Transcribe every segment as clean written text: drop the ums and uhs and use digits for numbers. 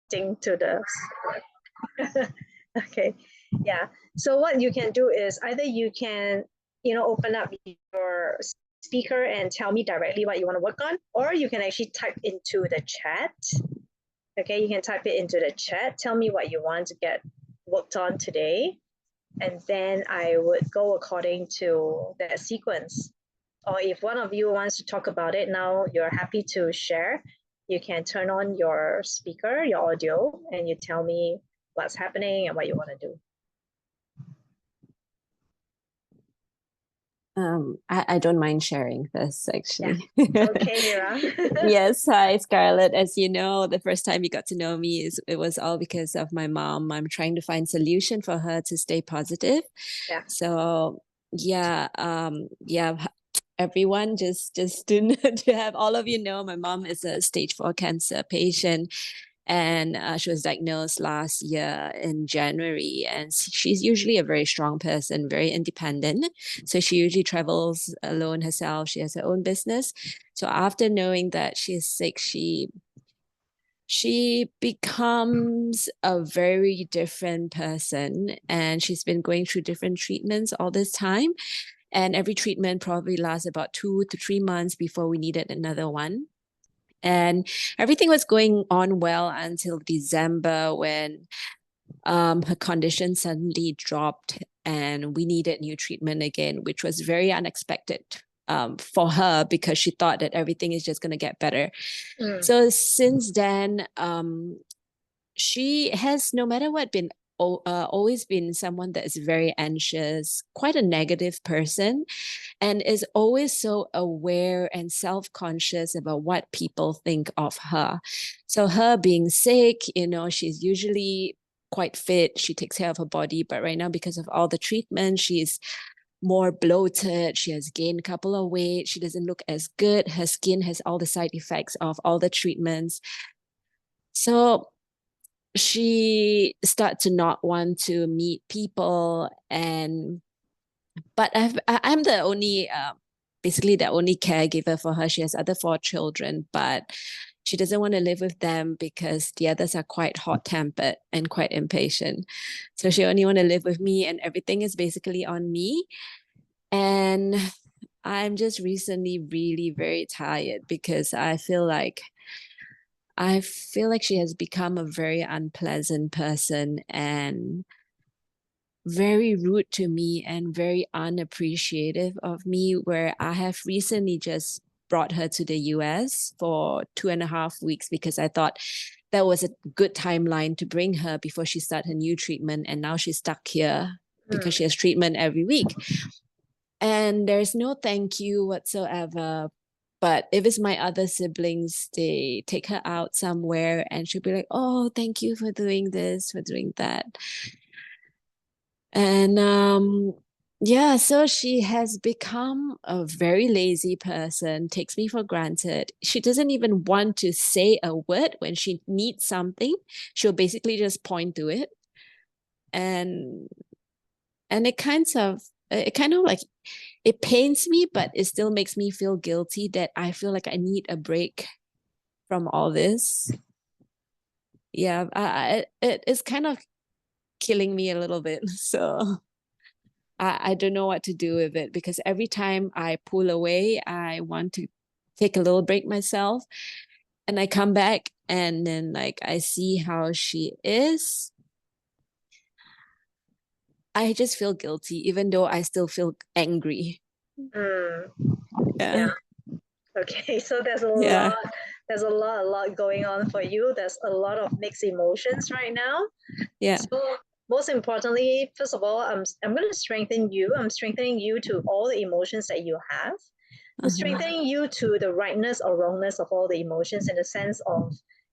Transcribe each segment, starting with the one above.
ding to the okay, yeah. So what you can do is either you can, open up your speaker and tell me directly what you want to work on, or you can actually type into the chat. Okay, you can type it into the chat. Tell me what you want to get worked on today, and then I would go according to that sequence. Or if one of you wants to talk about it now, you're happy to share, you can turn on your speaker, your audio, and you tell me what's happening and what you want to do. I don't mind sharing this, actually. Yeah. Okay, Mira. Yes, hi, Scarlett. As you know, the first time you got to know me it was all because of my mom. I'm trying to find solution for her to stay positive. Yeah. So yeah, everyone, just to have all of you know, my mom is a stage 4 cancer patient, and she was diagnosed last year in January. And she's usually a very strong person, very independent. So she usually travels alone herself. She has her own business. So after knowing that she's sick, she becomes a very different person, and she's been going through different treatments all this time. And every treatment probably lasts about 2 to 3 months before we needed another one. And everything was going on well until December, when her condition suddenly dropped and we needed new treatment again, which was very unexpected for her, because she thought that everything is just going to get better. So since then, she has, no matter what, been always been someone that is very anxious, quite a negative person, and is always so aware and self-conscious about what people think of her. So her being sick, she's usually quite fit. She takes care of her body, but right now, because of all the treatment, she's more bloated. She has gained a couple of weight. She doesn't look as good. Her skin has all the side effects of all the treatments. So she started to not want to meet people, but I'm the only basically the only caregiver for her. She has other 4 children, but she doesn't want to live with them because the others are quite hot-tempered and quite impatient. So she only want to live with me, and everything is basically on me. And I'm just recently really very tired, because I feel like she has become a very unpleasant person, and very rude to me, and very unappreciative of me, where I have recently just brought her to the US for 2.5 weeks, because I thought that was a good timeline to bring her before she started her new treatment. And now she's stuck here because she has treatment every week. And there's no thank you whatsoever. But if it's my other siblings, they take her out somewhere and she'll be like, oh, thank you for doing this, for doing that. And yeah, so she has become a very lazy person, takes me for granted. She doesn't even want to say a word when she needs something. She'll basically just point to it. And it kind of like, it pains me, but it still makes me feel guilty that I feel like I need a break from all this. Yeah, it's kind of killing me a little bit. So I don't know what to do with it, because every time I pull away, I want to take a little break myself. And I come back, and then like I see how she is. I just feel guilty, even though I still feel angry. Yeah. Okay, so there's a lot going on for you. There's a lot of mixed emotions right now. Yeah. So most importantly, first of all, I'm going to strengthen you. I'm strengthening you to all the emotions that you have. I'm strengthening you to the rightness or wrongness of all the emotions, in the sense of,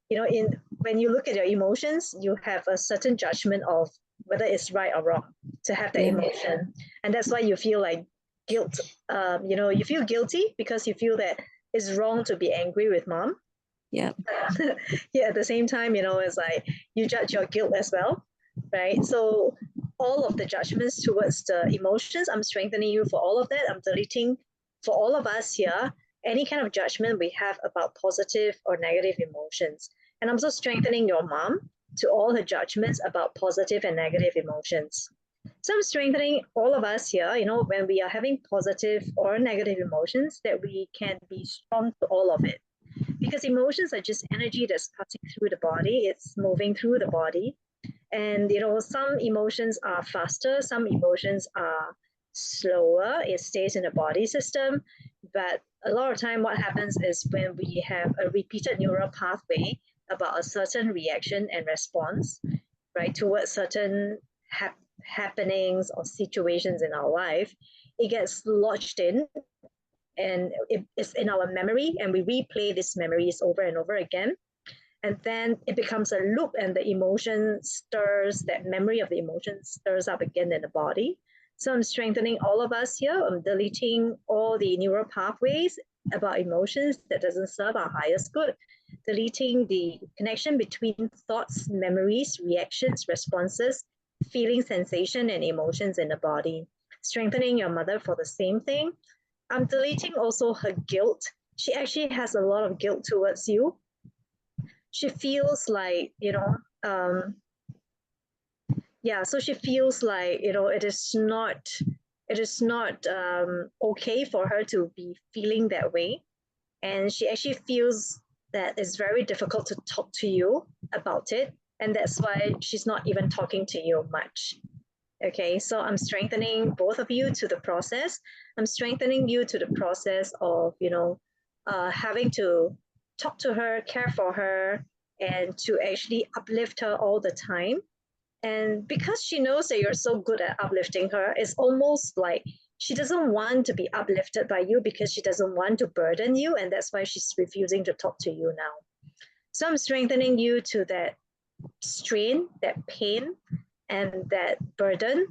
when you look at your emotions, you have a certain judgment of whether it's right or wrong to have that emotion. And that's why you feel like guilt. You feel guilty because you feel that it's wrong to be angry with mom. Yeah. Yeah, at the same time, it's like you judge your guilt as well, right? So all of the judgments towards the emotions, I'm strengthening you for all of that. I'm deleting for all of us here any kind of judgment we have about positive or negative emotions. And I'm also strengthening your mom to all her judgments about positive and negative emotions. So I'm strengthening all of us here, when we are having positive or negative emotions, that we can be strong to all of it. Because emotions are just energy that's passing through the body, it's moving through the body. And some emotions are faster, some emotions are slower, it stays in the body system. But a lot of time what happens is when we have a repeated neural pathway about a certain reaction and response, right, towards certain happenings or situations in our life, it gets lodged in, and it's in our memory, and we replay these memories over and over again. And then it becomes a loop, and the emotion stirs, that memory of the emotion stirs up again in the body. So I'm strengthening all of us here. I'm deleting all the neural pathways about emotions that doesn't serve our highest good, deleting the connection between thoughts, memories, reactions, responses, feeling, sensation, and emotions in the body. Strengthening your mother for the same thing. I'm deleting also her guilt. She actually has a lot of guilt towards you. She feels like, so she feels like, it is not okay for her to be feeling that way. And she actually feels that it's very difficult to talk to you about it. And that's why she's not even talking to you much. Okay, so I'm strengthening both of you to the process. I'm strengthening you to the process of, having to talk to her, care for her, and to actually uplift her all the time. And because she knows that you're so good at uplifting her, it's almost like she doesn't want to be uplifted by you because she doesn't want to burden you. And that's why she's refusing to talk to you now. So I'm strengthening you to that strain, that pain, and that burden.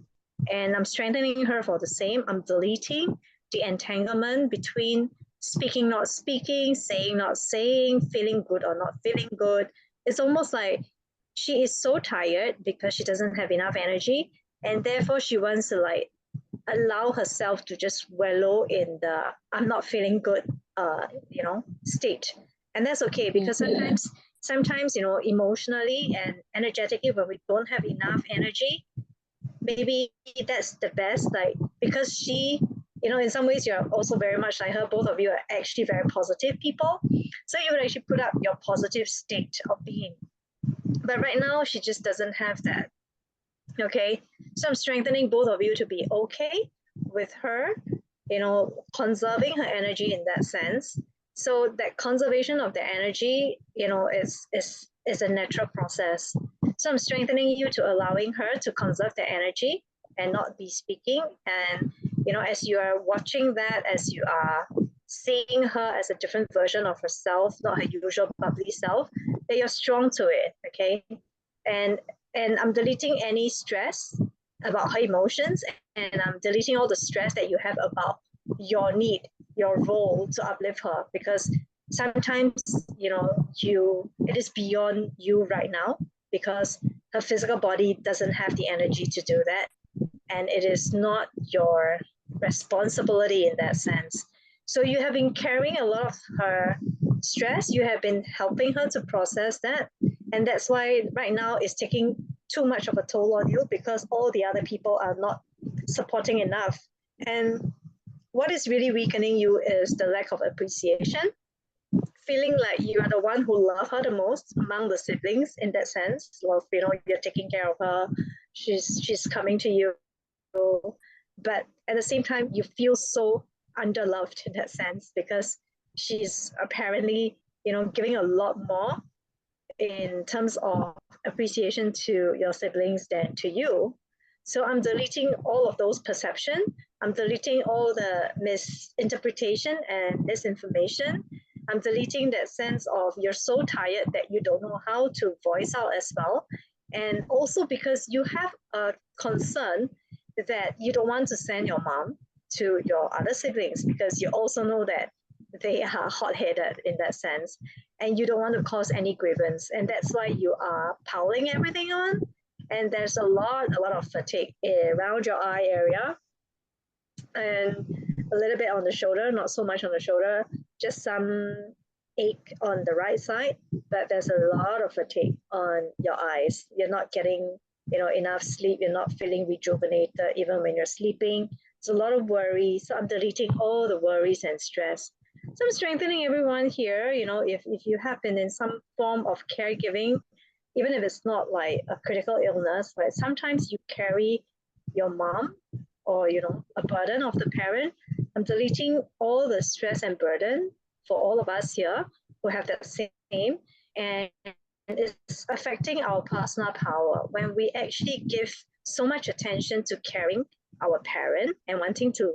And I'm strengthening her for the same. I'm deleting the entanglement between speaking, not speaking, saying, not saying, feeling good or not feeling good. It's almost like she is so tired because she doesn't have enough energy. And therefore she wants to allow herself to just wallow in the I'm not feeling good, state. And that's okay, because sometimes, emotionally and energetically, when we don't have enough energy, maybe that's the best, because she, in some ways you're also very much like her. Both of you are actually very positive people. So you would actually put up your positive state of being. But right now, she just doesn't have that. Okay. So I'm strengthening both of you to be okay with her, conserving her energy in that sense. So that conservation of the energy, is a natural process. So I'm strengthening you to allowing her to conserve the energy and not be speaking. And, as you are watching that, as you are seeing her as a different version of herself, not her usual bubbly self, that you're strong to it. Okay. And I'm deleting any stress about her emotions, and I'm deleting all the stress that you have about your need, your role to uplift her, because sometimes, it is beyond you right now, because her physical body doesn't have the energy to do that. And it is not your responsibility in that sense. So you have been carrying a lot of her stress. You have been helping her to process that. And that's why right now it's taking too much of a toll on you, because all the other people are not supporting enough. And what is really weakening you is the lack of appreciation, feeling like you are the one who love her the most among the siblings, in that sense. You're taking care of her. She's coming to you. But at the same time, you feel so underloved in that sense, because she's apparently, giving a lot more in terms of appreciation to your siblings than to you. So I'm deleting all of those perception. I'm deleting all the misinterpretation and misinformation. I'm deleting that sense of you're so tired that you don't know how to voice out as well. And also because you have a concern that you don't want to send your mom to your other siblings, because you also know that they are hot-headed in that sense, and you don't want to cause any grievance. And that's why you are piling everything on. And there's a lot of fatigue around your eye area, and a little bit on the shoulder, not so much on the shoulder, just some ache on the right side, but there's a lot of fatigue on your eyes. You're not getting, enough sleep. You're not feeling rejuvenated even when you're sleeping. It's a lot of worry. So I'm deleting all the worries and stress. So I'm strengthening everyone here. If you have been in some form of caregiving, even if it's not like a critical illness, but sometimes you carry your mom or, a burden of the parent. I'm deleting all the stress and burden for all of us here who have that same, and it's affecting our personal power when we actually give so much attention to caring our parent and wanting to,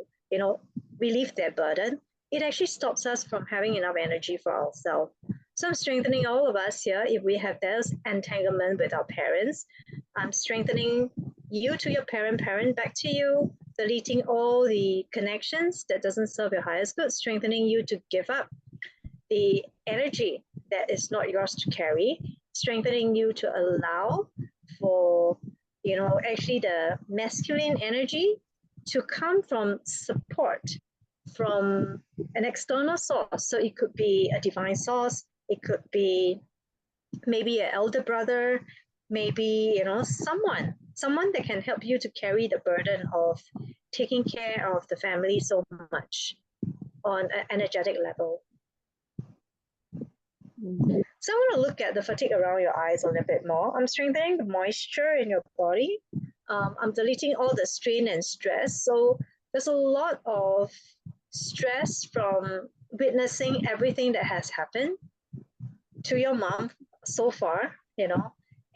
relieve their burden. It actually stops us from having enough energy for ourselves. So I'm strengthening all of us here. If we have this entanglement with our parents, I'm strengthening you to your parent back to you, deleting all the connections that doesn't serve your highest good, strengthening you to give up the energy that is not yours to carry, strengthening you to allow for, actually the masculine energy to come from support from an external source. So it could be a divine source, it could be maybe an elder brother, maybe, someone that can help you to carry the burden of taking care of the family so much on an energetic level. So I want to look at the fatigue around your eyes a little bit more. I'm strengthening the moisture in your body. I'm deleting all the strain and stress. So there's a lot of stress from witnessing everything that has happened to your mom so far,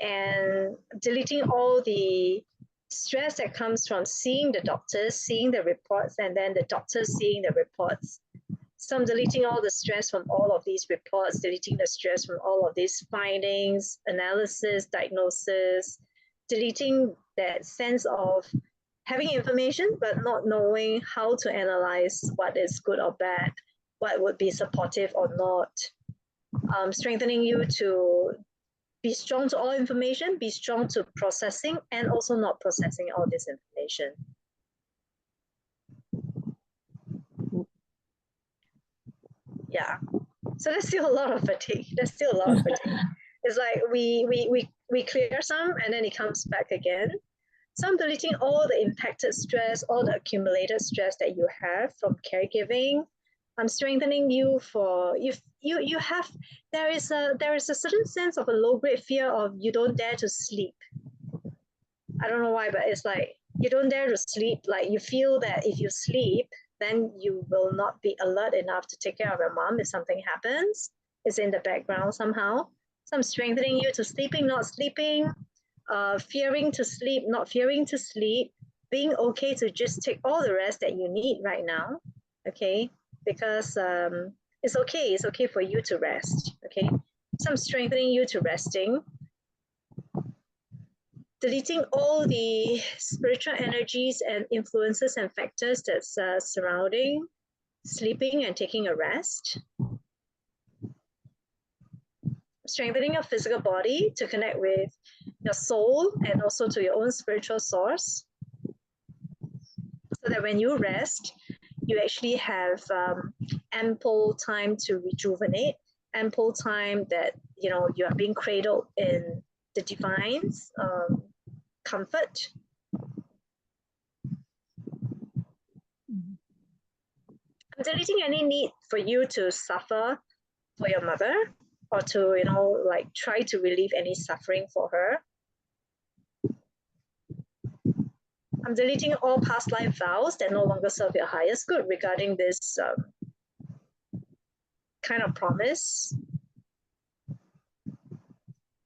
and deleting all the stress that comes from seeing the doctors, seeing the reports, and then the doctors seeing the reports. So I'm deleting all the stress from all of these reports, deleting the stress from all of these findings, analysis, diagnosis, deleting that sense of having information but not knowing how to analyze what is good or bad, what would be supportive or not. Strengthening you to be strong to all information, be strong to processing, and also not processing all this information. Yeah. So there's still a lot of fatigue. It's like we clear some and then it comes back again. So I'm deleting all the impacted stress, all the accumulated stress that you have from caregiving. I'm strengthening you for you have there is a certain sense of a low grade fear of you don't dare to sleep. I don't know why, but it's like you don't dare to sleep. Like you feel that if you sleep, then you will not be alert enough to take care of your mom if something happens. It's in the background somehow. So I'm strengthening you to sleeping, not sleeping, fearing to sleep, not fearing to sleep, being okay to just take all the rest that you need right now, okay? Because it's okay for you to rest, okay? So I'm strengthening you to resting, deleting all the spiritual energies and influences and factors that's surrounding sleeping and taking a rest. Strengthening your physical body to connect with your soul and also to your own spiritual source, so that when you rest, you actually have ample time to rejuvenate, ample time that you are being cradled in the divine's comfort. I'm deleting any need for you to suffer for your mother or to try to relieve any suffering for her. I'm deleting all past life vows that no longer serve your highest good regarding this kind of promise.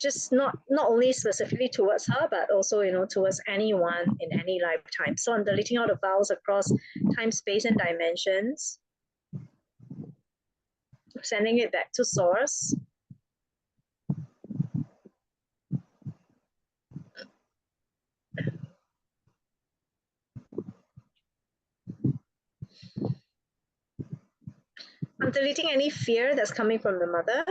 Just not only specifically towards her, but also towards anyone in any lifetime. So I'm deleting all the vows across time, space, and dimensions. Sending it back to source. I'm deleting any fear that's coming from the mother.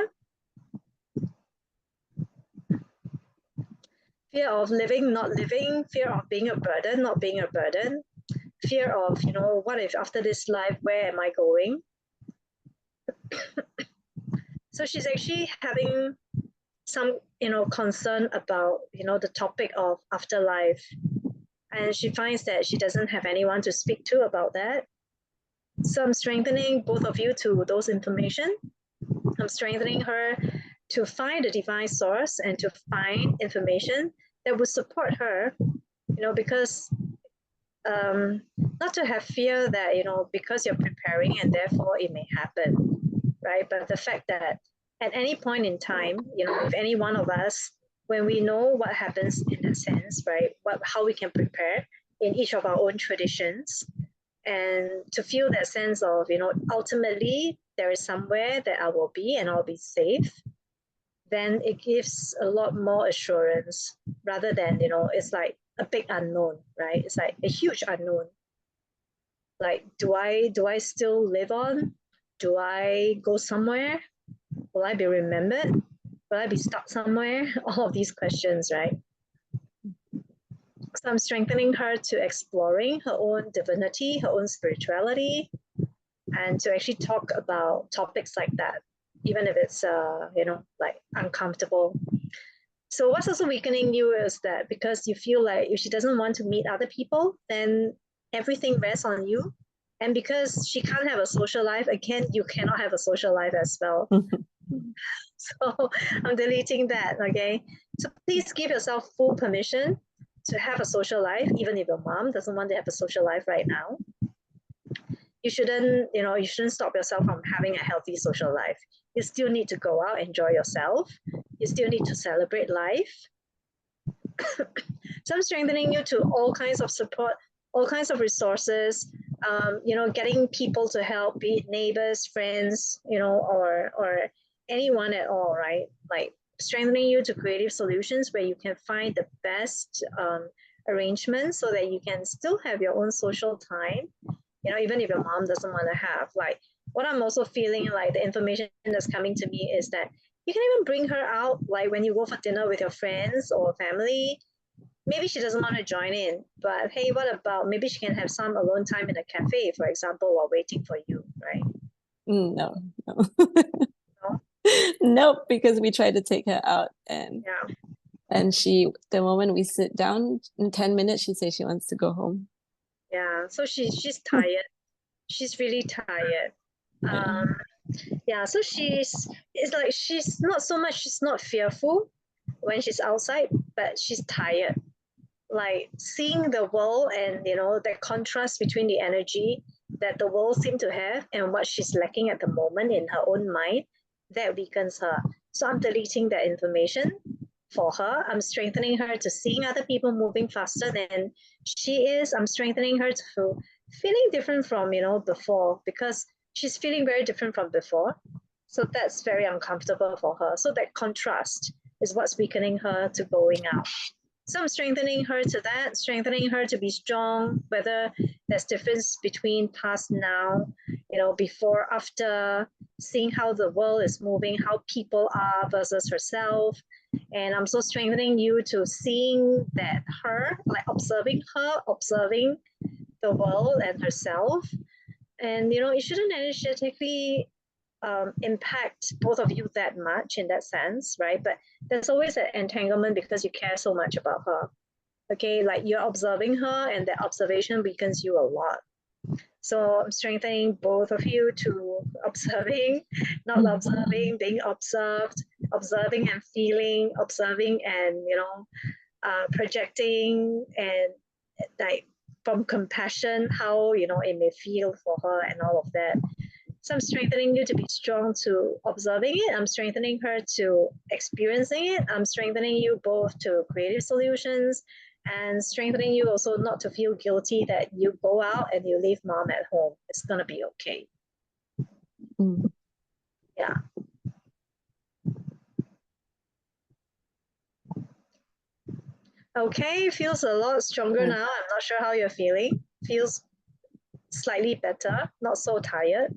Fear of living, not living, fear of being a burden, not being a burden, fear of, what if after this life, where am I going? So she's actually having some, concern about, the topic of afterlife. And she finds that she doesn't have anyone to speak to about that. So I'm strengthening both of you to those information. I'm strengthening her to find a divine source and to find information that would support her, because not to have fear that, because you're preparing and therefore it may happen, right? But the fact that at any point in time, if any one of us, when we know what happens in that sense, right, how we can prepare in each of our own traditions, and to feel that sense of, ultimately there is somewhere that I will be and I'll be safe, then it gives a lot more assurance rather than, it's like a big unknown, right? It's like a huge unknown. Like, do I still live on? Do I go somewhere? Will I be remembered? Will I be stuck somewhere? All of these questions, right? So I'm strengthening her to exploring her own divinity, her own spirituality, and to actually talk about topics like that, even if it's, like uncomfortable. So what's also weakening you is that because you feel like if she doesn't want to meet other people, then everything rests on you. And because she can't have a social life, again, you cannot have a social life as well. So I'm deleting that, okay? So please give yourself full permission to have a social life, even if your mom doesn't want to have a social life right now. You shouldn't stop yourself from having a healthy social life. You still need to go out, enjoy yourself. You still need to celebrate life. So I'm strengthening you to all kinds of support, all kinds of resources, getting people to help, be it neighbors, friends, or anyone at all, right? Like strengthening you to creative solutions where you can find the best arrangements so that you can still have your own social time, even if your mom doesn't want to have. Like what I'm also feeling like the information that's coming to me is that you can even bring her out, like when you go for dinner with your friends or family. Maybe she doesn't want to join in, but hey, what about maybe she can have some alone time in a cafe, for example, while waiting for you, right? No. No? Nope, because we tried to take her out and Yeah. the moment we sit down in 10 minutes, she says she wants to go home. Yeah. So she's tired. She's really tired. Yeah. So it's like she's not fearful when she's outside, but she's tired. Like seeing the world and the contrast between the energy that the world seems to have and what she's lacking at the moment in her own mind, that weakens her. So I'm deleting that information for her. I'm strengthening her to seeing other people moving faster than she is. I'm strengthening her to feeling different from before, because she's feeling very different from before. So that's very uncomfortable for her. So that contrast is what's weakening her to going out. So I'm strengthening her to that, strengthening her to be strong, whether there's difference between past, now, before, after, seeing how the world is moving, how people are versus herself. And I'm so strengthening you to seeing that her, like observing her, observing the world and herself. And, it shouldn't energetically impact both of you that much in that sense, right? But there's always an entanglement because you care so much about her. Okay, like you're observing her, and that observation weakens you a lot. So I'm strengthening both of you to observing, not observing, being observed, observing and feeling, observing and projecting, and like from compassion, how it may feel for her and all of that. So I'm strengthening you to be strong to observing it. I'm strengthening her to experiencing it. I'm strengthening you both to creative solutions, and strengthening you also not to feel guilty that you go out and you leave mom at home. It's going to be okay. Yeah. Okay, feels a lot stronger now. I'm not sure how you're feeling. Feels slightly better, not so tired.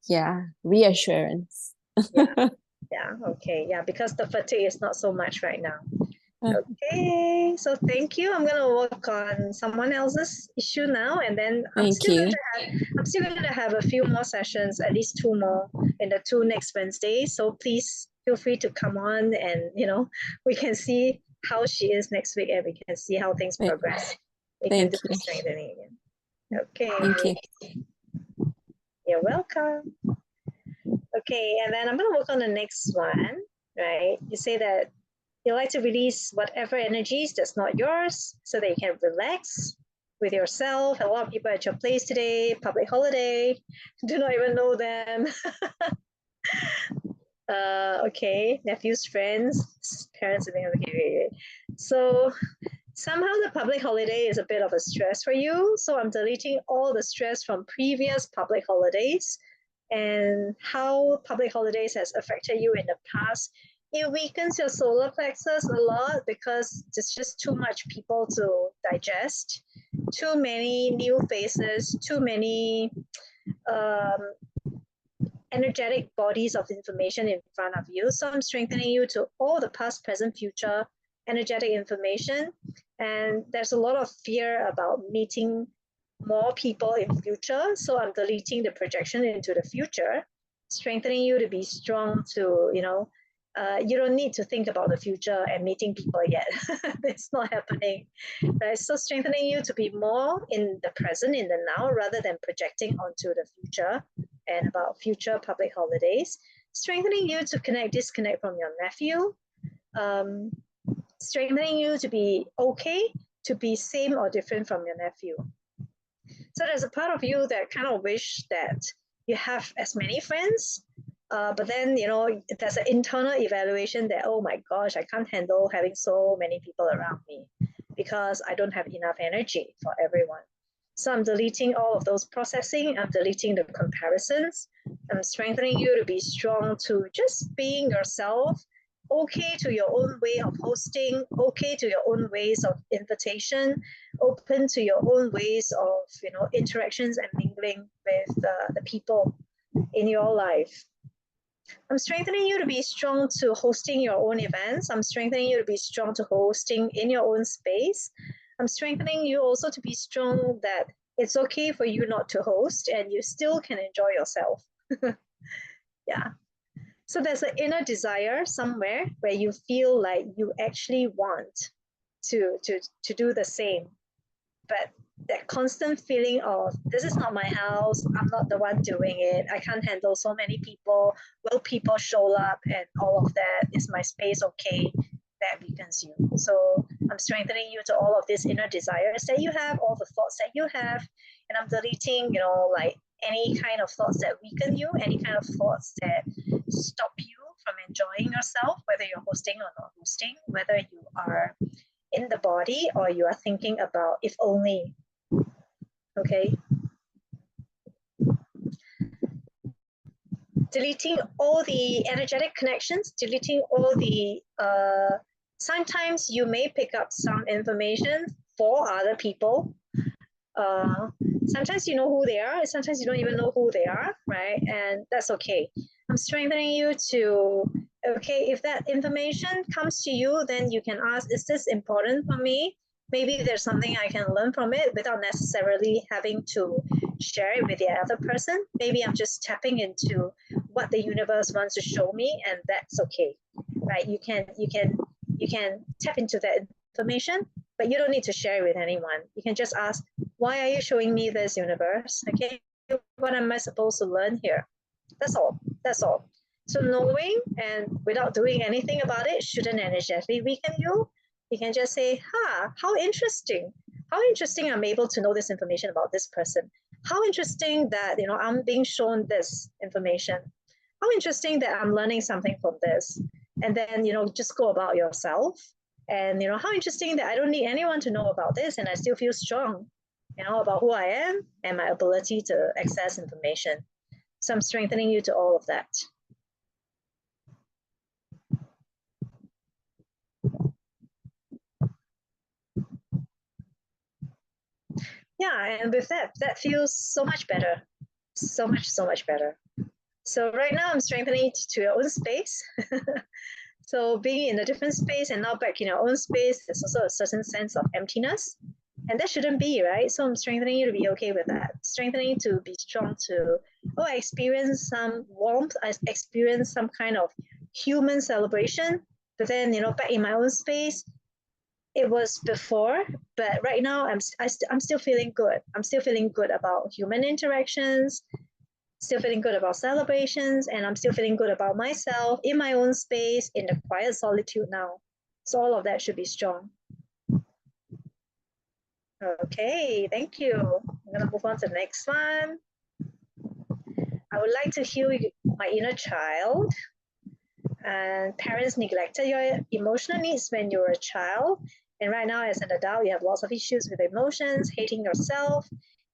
Yeah, reassurance. Yeah. Yeah, okay. Yeah, because the fatigue is not so much right now. Okay, so thank you. I'm gonna work on someone else's issue now, and then Thank you. I'm still gonna have a few more sessions, at least 2 more in the 2 next Wednesdays. So please feel free to come on, and we can see how she is next week, and we can see how things Right. progress. We can do Thank the you. strengthening again. Okay. Thank you. You're welcome. Okay, and then I'm gonna work on the next one, right? You say that you like to release whatever energies that's not yours so that you can relax with yourself. A lot of people at your place today, public holiday, do not even know them. Okay, nephews, friends, parents, okay. So somehow the public holiday is a bit of a stress for you. So I'm deleting all the stress from previous public holidays and how public holidays has affected you in the past. It weakens your solar plexus a lot because there's just too much people to digest, too many new faces, too many energetic bodies of information in front of you. So I'm strengthening you to all the past, present, future energetic information. And there's a lot of fear about meeting more people in future. So I'm deleting the projection into the future, strengthening you to be strong to, you don't need to think about the future and meeting people yet. It's not happening. Right? So strengthening you to be more in the present, in the now, rather than projecting onto the future and about future public holidays. Strengthening you to disconnect from your nephew. Strengthening you to be okay, to be same or different from your nephew. So there's a part of you that kind of wish that you have as many friends, but then, there's an internal evaluation that, oh my gosh, I can't handle having so many people around me because I don't have enough energy for everyone. So I'm deleting all of those processing. I'm deleting the comparisons. I'm strengthening you to be strong to just being yourself, okay to your own way of hosting, okay to your own ways of invitation, open to your own ways of, interactions and mingling with the people in your life. I'm strengthening you to be strong to hosting your own events. I'm strengthening you to be strong to hosting in your own space. I'm strengthening you also to be strong that it's okay for you not to host and you still can enjoy yourself. Yeah. So there's an inner desire somewhere where you feel like you actually want to do the same. But that constant feeling of this is not my house, I'm not the one doing it, I can't handle so many people, will people show up, and all of that, is my space okay? That weakens you. So I'm strengthening you to all of these inner desires that you have, all the thoughts that you have, and I'm deleting, like any kind of thoughts that weaken you, any kind of thoughts that stop you from enjoying yourself, whether you're hosting or not hosting, whether you are in the body or you are thinking about if only. Okay. Deleting all the energetic connections, deleting all the, sometimes you may pick up some information for other people. Sometimes you know who they are, sometimes you don't even know who they are, right? And that's okay. I'm strengthening you to, okay, if that information comes to you, then you can ask, is this important for me? Maybe there's something I can learn from it without necessarily having to share it with the other person. Maybe I'm just tapping into what the universe wants to show me, and that's okay, right? You can tap into that information, but you don't need to share it with anyone. You can just ask, why are you showing me this, universe? Okay, what am I supposed to learn here? That's all. That's all. So knowing and without doing anything about it shouldn't energetically weaken you. You can just say, how interesting. How interesting I'm able to know this information about this person. How interesting that, I'm being shown this information. How interesting that I'm learning something from this. And then, just go about yourself. And, how interesting that I don't need anyone to know about this and I still feel strong, about who I am and my ability to access information. So I'm strengthening you to all of that. Yeah, and with that feels so much better. So much better. So right now I'm strengthening to your own space. So being in a different space and now back in your own space, there's also a certain sense of emptiness. And that shouldn't be, right? So I'm strengthening you to be okay with that. Strengthening to be strong to, oh, I experienced some warmth. I experienced some kind of human celebration. But then, back in my own space, it was before, but right now I'm still feeling good. I'm still feeling good about human interactions, still feeling good about celebrations, and I'm still feeling good about myself in my own space, in the quiet solitude now. So all of that should be strong. Okay, thank you. I'm gonna move on to the next one. I would like to heal my inner child. And parents neglected your emotional needs when you were a child. And right now, as an adult, you have lots of issues with emotions, hating yourself,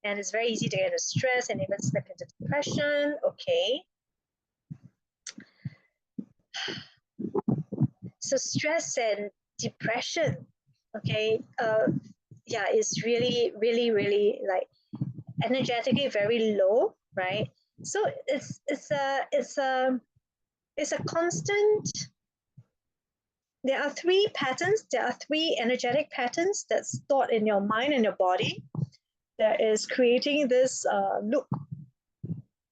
and it's very easy to get into stress and even slip into depression. Okay. So stress and depression, okay, yeah, it's really, really, really like energetically very low, right? So it's a constant. There are three patterns. There are three energetic patterns that's stored in your mind and your body that is creating this loop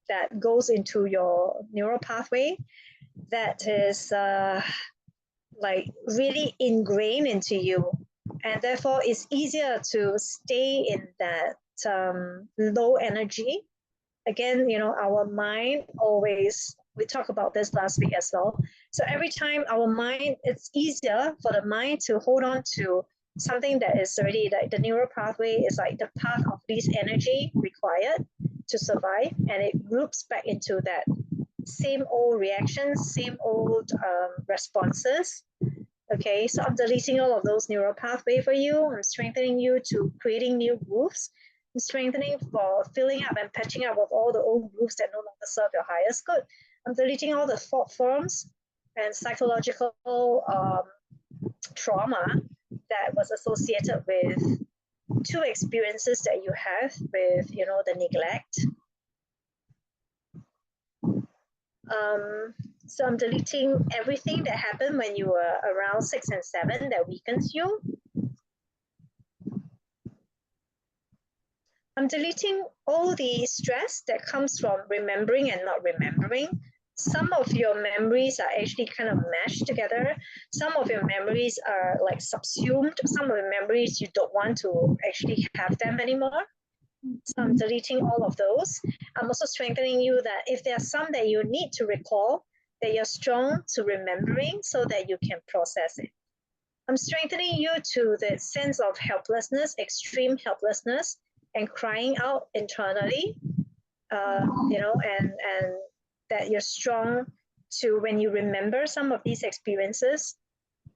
that goes into your neural pathway that is like really ingrained into you. And therefore, it's easier to stay in that low energy. Again, our mind always, we talked about this last week as well. So every time our mind, it's easier for the mind to hold on to something that is already like the neural pathway is like the path of least energy required to survive. And it loops back into that same old reactions, same old responses. Okay, so I'm deleting all of those neural pathway for you. I'm strengthening you to creating new grooves. I'm strengthening for filling up and patching up of all the old grooves that no longer serve your highest good. I'm deleting all the thought forms and psychological trauma that was associated with two experiences that you have with, the neglect. So I'm deleting everything that happened when you were around 6 and 7 that weakens you. I'm deleting all the stress that comes from remembering and not remembering. Some of your memories are actually kind of mashed together. Some of your memories are like subsumed. Some of the memories you don't want to actually have them anymore. So I'm deleting all of those. I'm also strengthening you that if there are some that you need to recall, that you're strong to remembering so that you can process it. I'm strengthening you to the sense of helplessness, extreme helplessness, and crying out internally, and that you're strong to when you remember some of these experiences,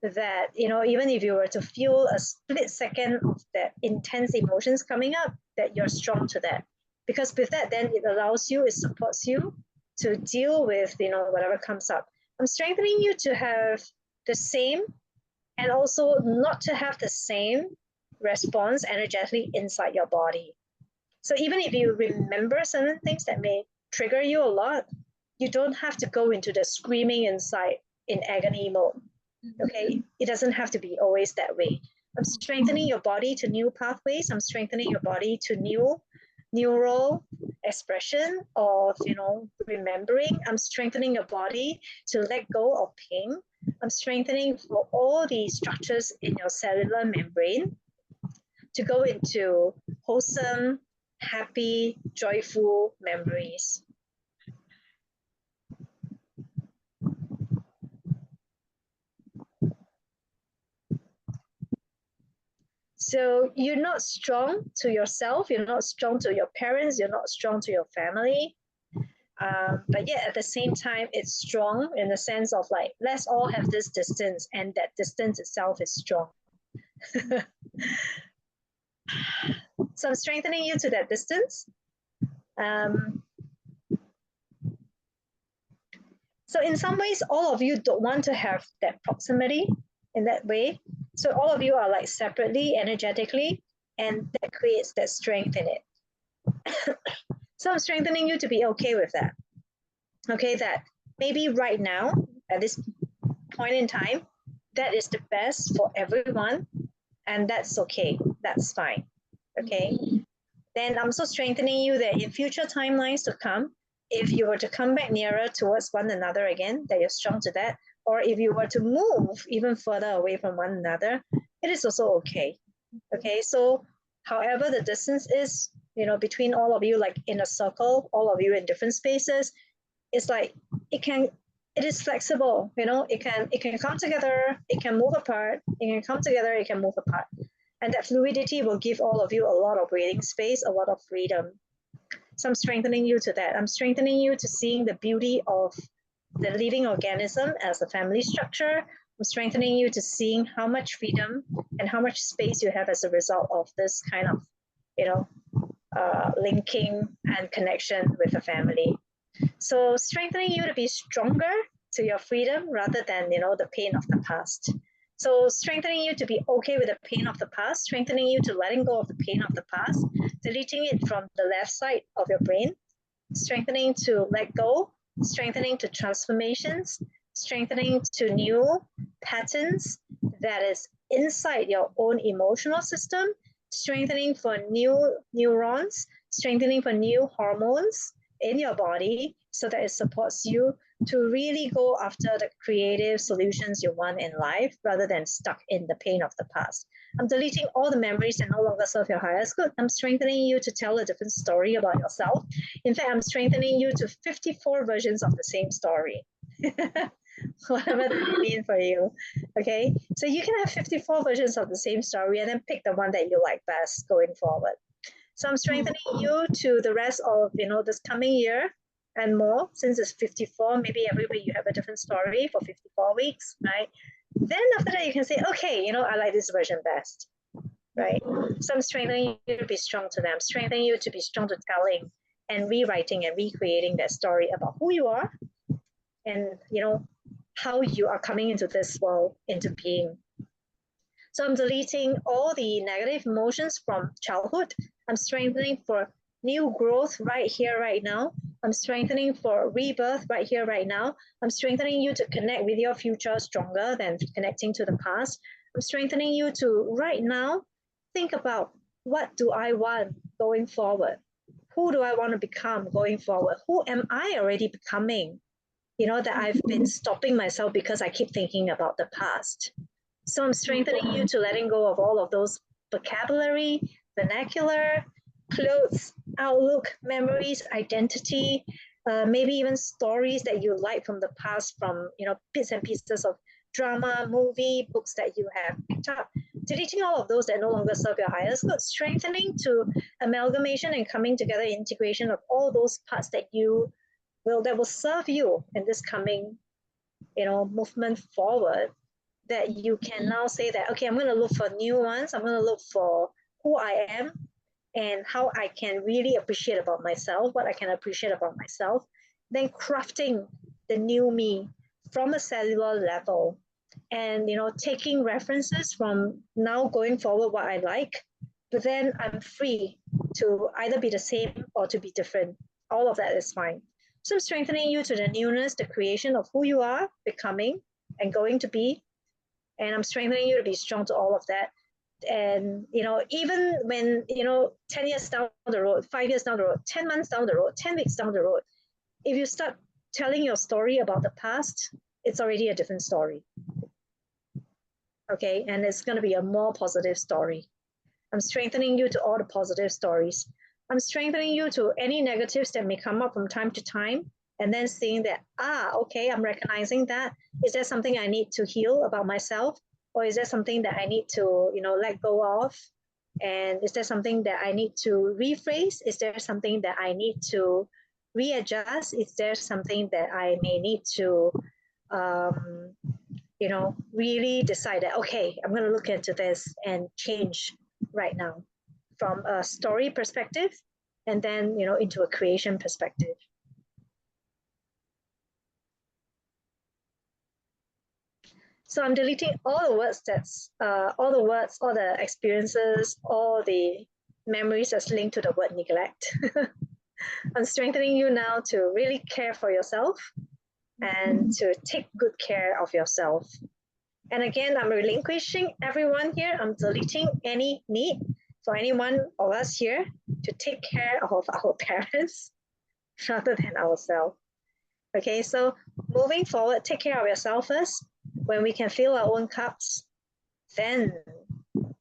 that, even if you were to feel a split second of that intense emotions coming up, that you're strong to that. Because with that, then it allows you, it supports you to deal with, whatever comes up. I'm strengthening you to have the same and also not to have the same response energetically inside your body. So even if you remember certain things that may trigger you a lot, you don't have to go into the screaming inside in agony mode. Okay, it doesn't have to be always that way. I'm strengthening your body to new pathways. I'm strengthening your body to new neural expression of, remembering. I'm strengthening your body to let go of pain. I'm strengthening for all the structures in your cellular membrane to go into wholesome, happy, joyful memories. So you're not strong to yourself, you're not strong to your parents, you're not strong to your family. But yet at the same time, it's strong in the sense of like, let's all have this distance, and that distance itself is strong. So I'm strengthening you to that distance. So in some ways, all of you don't want to have that proximity in that way. So all of you are like separately, energetically, and that creates that strength in it. So I'm strengthening you to be okay with that. Okay, that maybe right now, at this point in time, that is the best for everyone, and that's okay. That's fine. Okay. Then I'm so strengthening you that in future timelines to come, if you were to come back nearer towards one another again, that you're strong to that, or if you were to move even further away from one another, it is also okay. Okay, so however the distance is, between all of you, like in a circle, all of you in different spaces, it's like it is flexible, it can come together, it can move apart, it can come together, it can move apart. And that fluidity will give all of you a lot of breathing space, a lot of freedom. So I'm strengthening you to that. I'm strengthening you to seeing the beauty of the living organism as a family structure. I'm strengthening you to seeing how much freedom and how much space you have as a result of this kind of, linking and connection with the family. So strengthening you to be stronger to your freedom rather than, the pain of the past. So strengthening you to be okay with the pain of the past, strengthening you to letting go of the pain of the past, deleting it from the left side of your brain, strengthening to let go, strengthening to transformations, strengthening to new patterns that is inside your own emotional system, strengthening for new neurons, strengthening for new hormones in your body so that it supports you to really go after the creative solutions you want in life rather than stuck in the pain of the past. I'm deleting all the memories that no longer serve your highest good. I'm strengthening you to tell a different story about yourself. In fact, I'm strengthening you to 54 versions of the same story. Whatever that means for you. Okay, so you can have 54 versions of the same story and then pick the one that you like best going forward. So I'm strengthening you to the rest of this coming year and more. Since it's 54, maybe every week you have a different story for 54 weeks, right? Then after that you can say, okay, I like this version best, right? So I'm strengthening you to be strong to them, strengthening you to be strong to telling and rewriting and recreating that story about who you are and how you are coming into this world into being. So I'm deleting all the negative emotions from childhood. I'm strengthening for new growth right here, right now. I'm strengthening for rebirth right here, right now. I'm strengthening you to connect with your future stronger than connecting to the past. I'm strengthening you to right now think about, what do I want going forward? Who do I want to become going forward? Who am I already becoming? That I've been stopping myself because I keep thinking about the past. So I'm strengthening you to letting go of all of those vocabulary, vernacular, clothes, outlook, memories, identity, maybe even stories that you like from the past, from bits and pieces of drama, movie, books that you have picked up. Deleting all of those that no longer serve your highest good, strengthening to amalgamation and coming together, integration of all those parts that will serve you in this coming movement forward, that you can now say that, okay, I'm going to look for new ones. I'm going to look for who I am and how I can really appreciate about myself, what I can appreciate about myself, then crafting the new me from a cellular level and, taking references from now going forward what I like, but then I'm free to either be the same or to be different. All of that is fine. So I'm strengthening you to the newness, the creation of who you are becoming and going to be. And I'm strengthening you to be strong to all of that. And, even when, 10 years down the road, 5 years down the road, 10 months down the road, 10 weeks down the road, if you start telling your story about the past, it's already a different story. Okay, and it's going to be a more positive story. I'm strengthening you to all the positive stories. I'm strengthening you to any negatives that may come up from time to time, and then seeing that, okay, I'm recognizing that. Is there something I need to heal about myself? Or is there something that I need to, let go of? And is there something that I need to rephrase? Is there something that I need to readjust? Is there something that I may need to, really decide that, okay, I'm going to look into this and change right now from a story perspective and then, into a creation perspective. So I'm deleting all the words all the experiences, all the memories that's linked to the word neglect. I'm strengthening you now to really care for yourself and to take good care of yourself. And again, I'm relinquishing everyone here. I'm deleting any need for any one of us here to take care of our parents rather than ourselves. Okay, so moving forward, take care of yourself first. When we can fill our own cups, then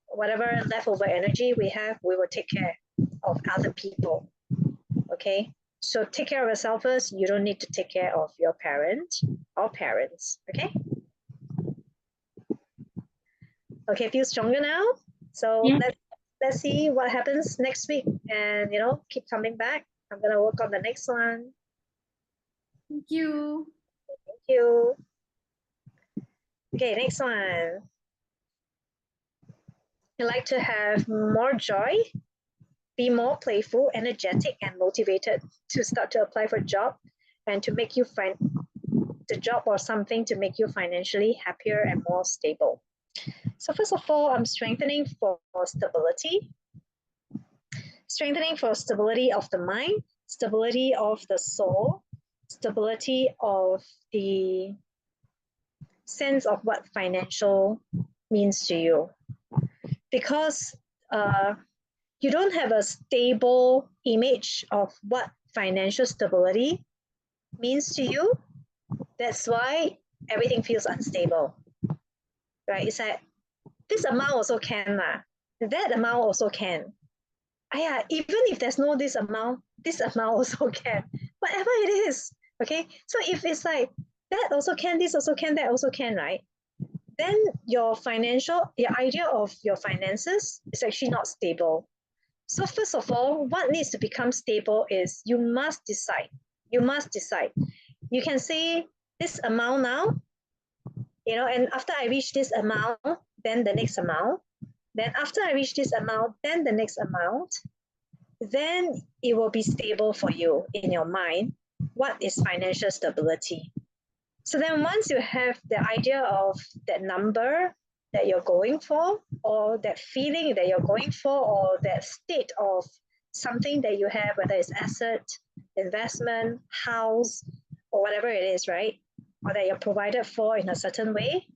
whatever leftover energy we have, we will take care of other people. Okay, so take care of yourself first. You don't need to take care of your parent or parents. Okay. Okay, feel stronger now. So Yeah. let's see what happens next week, and keep coming back. I'm gonna work on the next one. Thank you. Thank you. Okay, next one. You like to have more joy, be more playful, energetic, and motivated to start to apply for a job and to make you find the job or something to make you financially happier and more stable. So first of all, I'm strengthening for stability. Strengthening for stability of the mind, stability of the soul, stability of the sense of what financial means to you. Because you don't have a stable image of what financial stability means to you, that's why everything feels unstable. Right? It's like this amount also can, that amount also can. Even if there's no this amount also can. Whatever it is. Okay. So if it's like that also can, this also can, that also can, right? Then your idea of your finances is actually not stable. So first of all, what needs to become stable is you must decide. You must decide. You can say this amount now, and after I reach this amount, then the next amount. Then after I reach this amount, then the next amount. Then it will be stable for you in your mind. What is financial stability? So then once you have the idea of that number that you're going for, or that feeling that you're going for, or that state of something that you have, whether it's asset, investment, house, or whatever it is, right? Or that you're provided for in a certain way,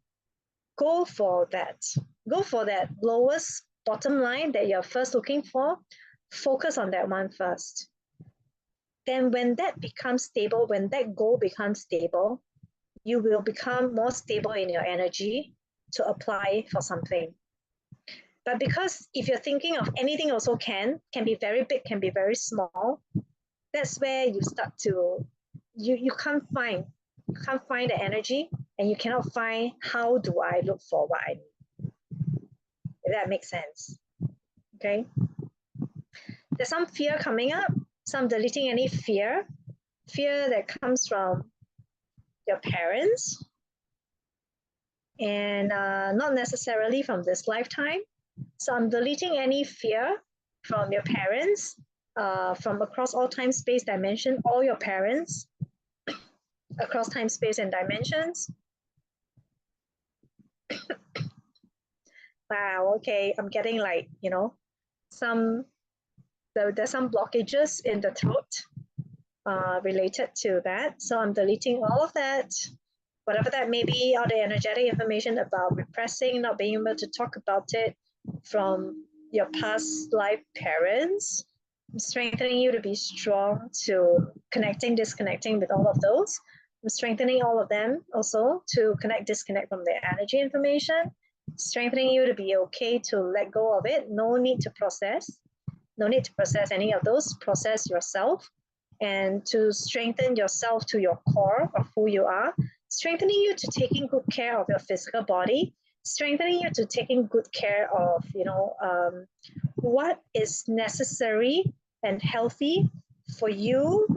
go for that. Go for that lowest bottom line that you're first looking for. Focus on that one first. Then when that becomes stable, when that goal becomes stable, you will become more stable in your energy to apply for something. But because if you're thinking of anything also can be very big, can be very small, that's where you start to, you can't find the energy, and you cannot find how do I look for what I need. If that makes sense. Okay. There's some fear coming up, so I'm deleting any fear that comes from your parents, and not necessarily from this lifetime. So I'm deleting any fear from your parents, from across all time, space, dimension, all your parents, across time, space, and dimensions. Wow, okay, I'm getting like, there's some blockages in the throat related to that. So I'm deleting all of that, whatever that may be, all the energetic information about repressing, not being able to talk about it from your past life parents. I'm strengthening you to be strong, to connecting, disconnecting with all of those. I'm strengthening all of them also to connect, disconnect from their energy information. Strengthening you to be okay to let go of it. No need to process. No need to process any of those. Process yourself, and to strengthen yourself to your core of who you are. Strengthening you to taking good care of your physical body. Strengthening you to taking good care of, what is necessary and healthy for you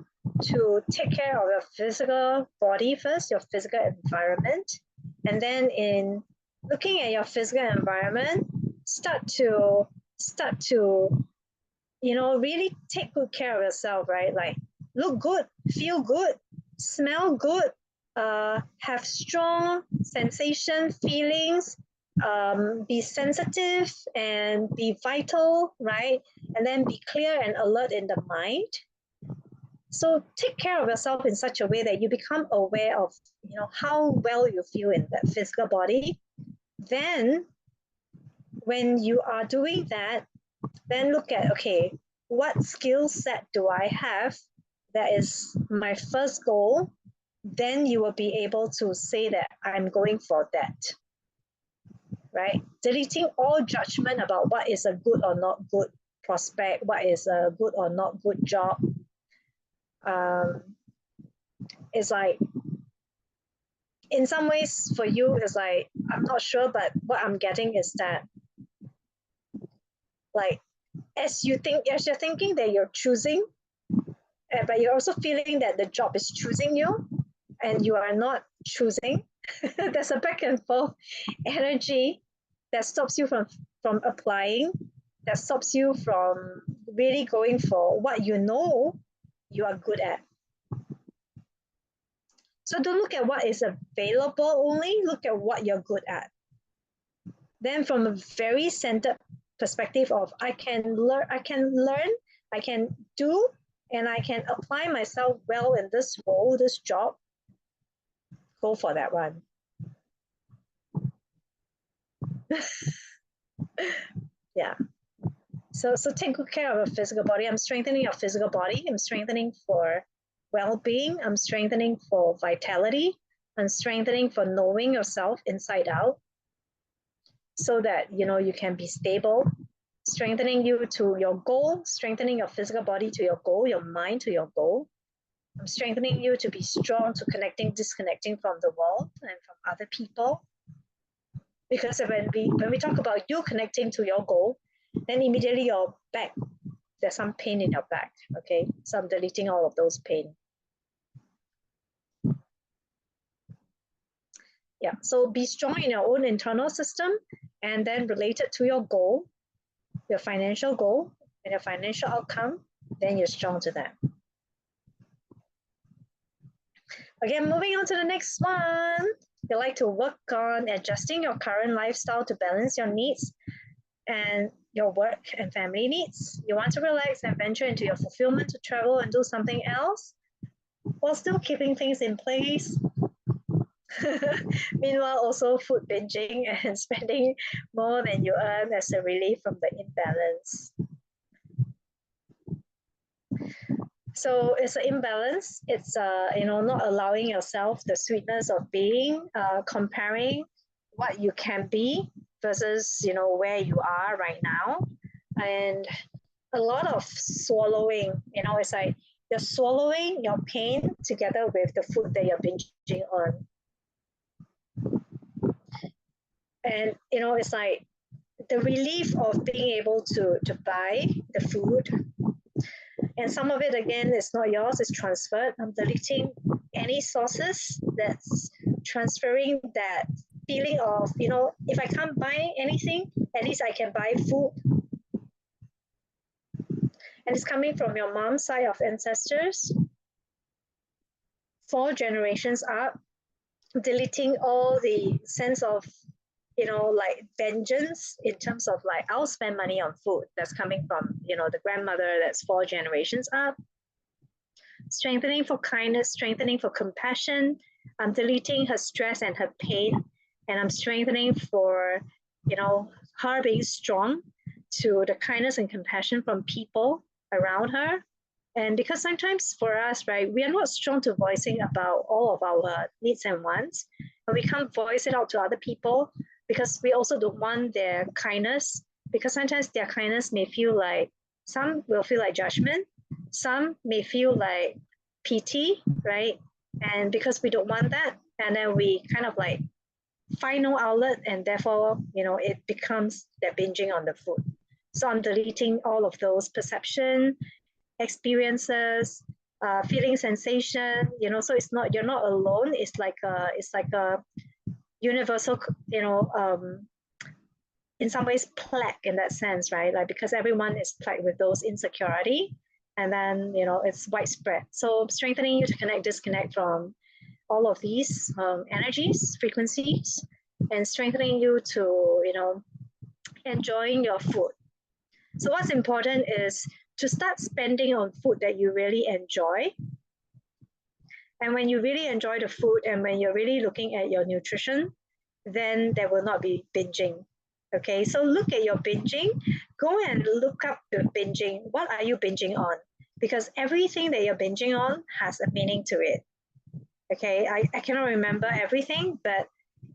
to take care of your physical body first, your physical environment. And then in looking at your physical environment, start to really take good care of yourself, right? Like look good, feel good, smell good, have strong sensation, feelings, be sensitive and be vital, right? And then be clear and alert in the mind. So take care of yourself in such a way that you become aware of, how well you feel in that physical body. Then when you are doing that, then look at, okay, what skill set do I have? That is my first goal. Then you will be able to say that I'm going for that, right? Deleting all judgment about what is a good or not good prospect, what is a good or not good job. It's like, in some ways for you, it's like, I'm not sure, but what I'm getting is that, like, as you're thinking that you're choosing, but you're also feeling that the job is choosing you and you are not choosing. There's a back and forth energy that stops you from applying, that stops you from really going for what you know you are good at. So don't look at what is available only, look at what you're good at. Then from a very centered perspective of I can learn, I can do, and I can apply myself well in this role, this job, go for that one. Yeah. So take good care of your physical body. I'm strengthening your physical body. I'm strengthening for well-being. I'm strengthening for vitality. I'm strengthening for knowing yourself inside out so that, you can be stable. Strengthening you to your goal, strengthening your physical body to your goal, your mind to your goal. I'm strengthening you to be strong, to disconnecting from the world and from other people. Because when we talk about you connecting to your goal, then immediately your back, there's some pain in your back, okay? So I'm deleting all of those pain. Yeah, so be strong in your own internal system and then related to your goal, your financial goal and your financial outcome, then you're strong to that. Again, moving on to the next one. You like to work on adjusting your current lifestyle to balance your needs and your work and family needs. You want to relax and venture into your fulfillment to travel and do something else while still keeping things in place. Meanwhile, also food binging and spending more than you earn as a relief from the imbalance. So it's an imbalance. It's not allowing yourself the sweetness of being, comparing what you can be versus where you are right now, and a lot of swallowing. It's like you're swallowing your pain together with the food that you're binging on, and it's like the relief of being able to buy the food. And some of it, again, is not yours, it's transferred. I'm deleting any sources that's transferring that feeling of, if I can't buy anything, at least I can buy food. And it's coming from your mom's side of ancestors, 4 generations up, deleting all the sense of, like vengeance in terms of like, I'll spend money on food. That's coming from, the grandmother that's 4 generations up. Strengthening for kindness, strengthening for compassion. I'm deleting her stress and her pain. And I'm strengthening for, her being strong to the kindness and compassion from people around her. And because sometimes for us, right, we are not strong to voicing about all of our needs and wants, and we can't voice it out to other people because we also don't want their kindness, because sometimes their kindness may feel like, some will feel like judgment, some may feel like pity, right? And because we don't want that, and then we kind of like find no outlet, and therefore, it becomes that binging on the food. So I'm deleting all of those perception, experiences, feeling, sensation. So it's not, you're not alone. It's like a universal, in some ways plague in that sense, right? Like, because everyone is plagued with those insecurity, and then it's widespread. So strengthening you to connect, disconnect from all of these energies, frequencies, and strengthening you to enjoying your food. So what's important is to start spending on food that you really enjoy. And when you really enjoy the food and when you're really looking at your nutrition, then there will not be binging. Okay, so look at your binging. Go and look up the binging. What are you binging on? Because everything that you're binging on has a meaning to it. Okay, I cannot remember everything, but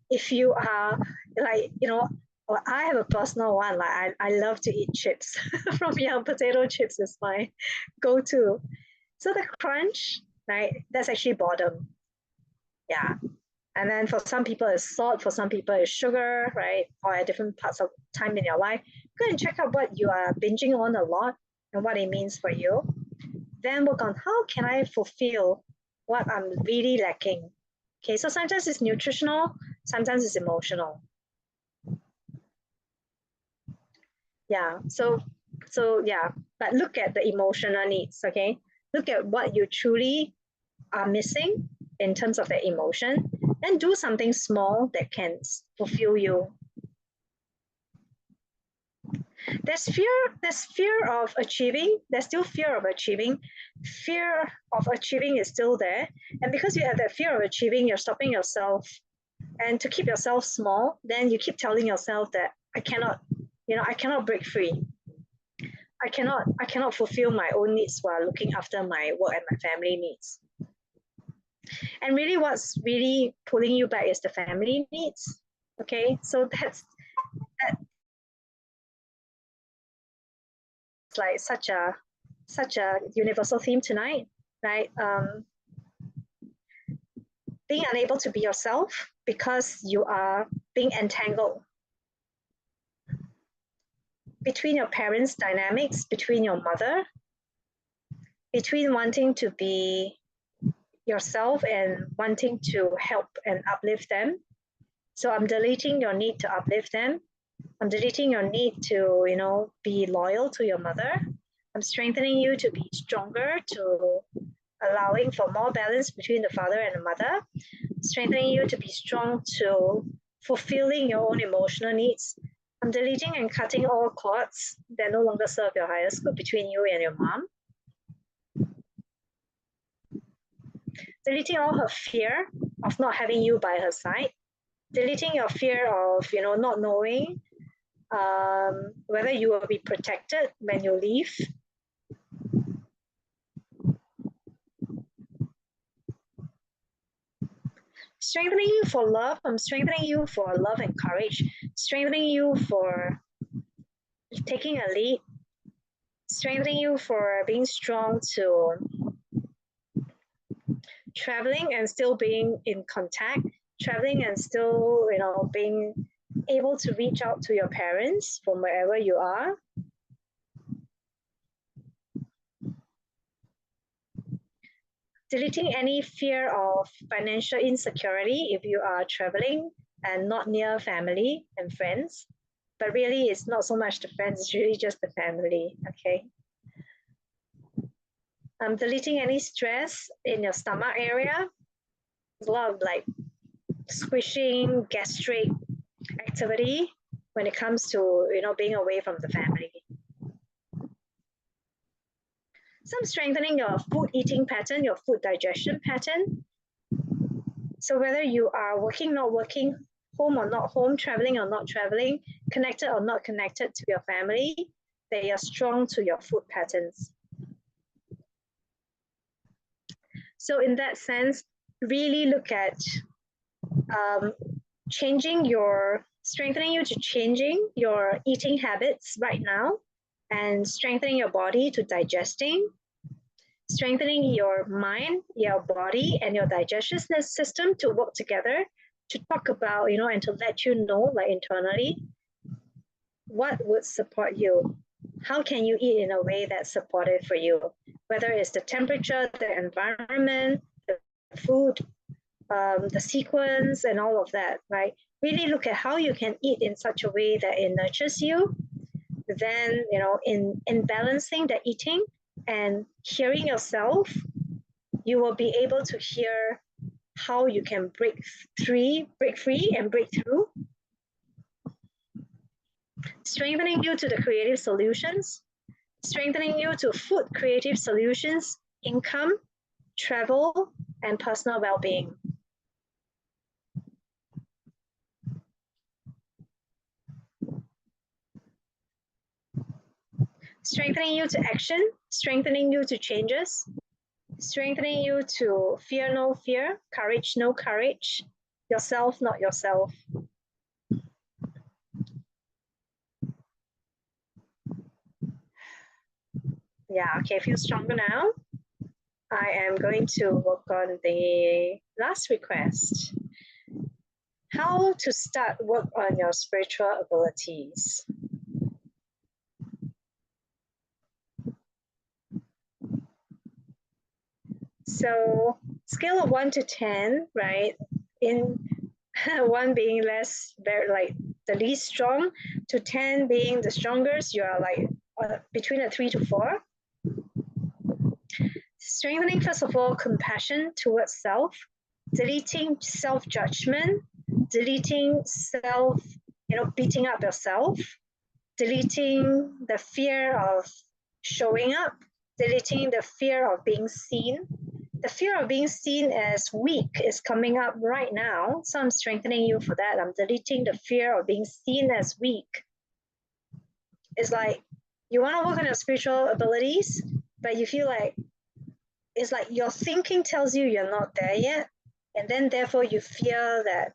if you are like, well, I have a personal one. Like I love to eat chips from young. Potato chips is my go-to. So the crunch, right? That's actually boredom. Yeah. And then for some people it's salt, for some people it's sugar, right? Or at different parts of time in your life. Go and check out what you are binging on a lot and what it means for you. Then work on how can I fulfill what I'm really lacking. Okay, so sometimes it's nutritional, sometimes it's emotional. Yeah, so yeah, but look at the emotional needs, okay? Look at what you truly are missing in terms of the emotion, and do something small that can fulfill you. There's fear of achieving. There's still fear of achieving. Fear of achieving is still there. And because you have that fear of achieving, you're stopping yourself. And to keep yourself small, then you keep telling yourself that I cannot break free. I cannot fulfill my own needs while looking after my work and my family needs. And really what's really pulling you back is the family needs. Okay, so that's like such a universal theme tonight, right? Being unable to be yourself because you are being entangled between your parents' dynamics, between your mother, between wanting to be yourself and wanting to help and uplift them. So I'm deleting your need to uplift them. I'm deleting your need to, be loyal to your mother. I'm strengthening you to be stronger, to allowing for more balance between the father and the mother, strengthening you to be strong to fulfilling your own emotional needs. I'm deleting and cutting all cords that no longer serve your highest good between you and your mom. Deleting all her fear of not having you by her side. Deleting your fear of, not knowing whether you will be protected when you leave. Strengthening you for love. I'm strengthening you for love and courage. Strengthening you for taking a lead. Strengthening you for being strong to traveling and still being in contact. Traveling and still, being able to reach out to your parents from wherever you are. Deleting any fear of financial insecurity if you are traveling and not near family and friends. But really, it's not so much the friends, it's really just the family, okay? Deleting any stress in your stomach area. There's a lot of like squishing, gastric activity when it comes to, being away from the family. Some strengthening your food eating pattern, your food digestion pattern. So whether you are working, not working, home or not home, traveling or not traveling, connected or not connected to your family, they are strong to your food patterns. So in that sense, really look at strengthening you to changing your eating habits right now, and strengthening your body to digesting, strengthening your mind, your body, and your digestion system to work together to talk about, and to let you know, like internally, what would support you. How can you eat in a way that's supportive for you? Whether it's the temperature, the environment, the food, the sequence, and all of that, right? Really look at how you can eat in such a way that it nurtures you. Then, in balancing the eating and hearing yourself, you will be able to hear how you can break free and break through. Strengthening you to the creative solutions. strengthening you to food, creative solutions, income, travel, and personal well-being. Strengthening you to action, strengthening you to changes, strengthening you to fear no fear, courage no courage, yourself not yourself. Yeah, okay, feel stronger now. I am going to work on the last request. How to start work on your spiritual abilities. So scale of 1 to 10, right? In 1 being less, very like the least strong, to 10 being the strongest, you are like between a 3 to 4. Strengthening, first of all, compassion towards self, deleting self-judgment, deleting self, beating up yourself, deleting the fear of showing up, deleting the fear of being seen. The fear of being seen as weak is coming up right now. So I'm strengthening you for that. I'm deleting the fear of being seen as weak. It's like you want to work on your spiritual abilities, but you feel like it's like your thinking tells you you're not there yet. And then therefore you fear that,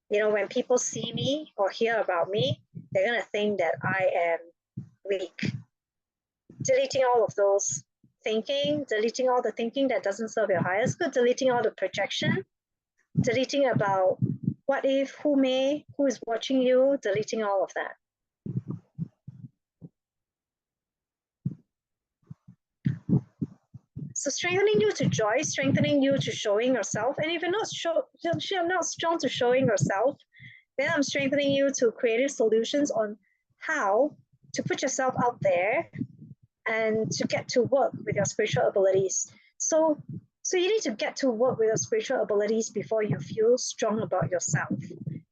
when people see me or hear about me, they're going to think that I am weak. Deleting all of those thinking, deleting all the thinking that doesn't serve your highest good, deleting all the projection, deleting about what if, who may, who is watching you, deleting all of that. So strengthening you to joy, strengthening you to showing yourself. And if you're not strong to showing yourself, then I'm strengthening you to creative solutions on how to put yourself out there and to get to work with your spiritual abilities. So you need to get to work with your spiritual abilities before you feel strong about yourself.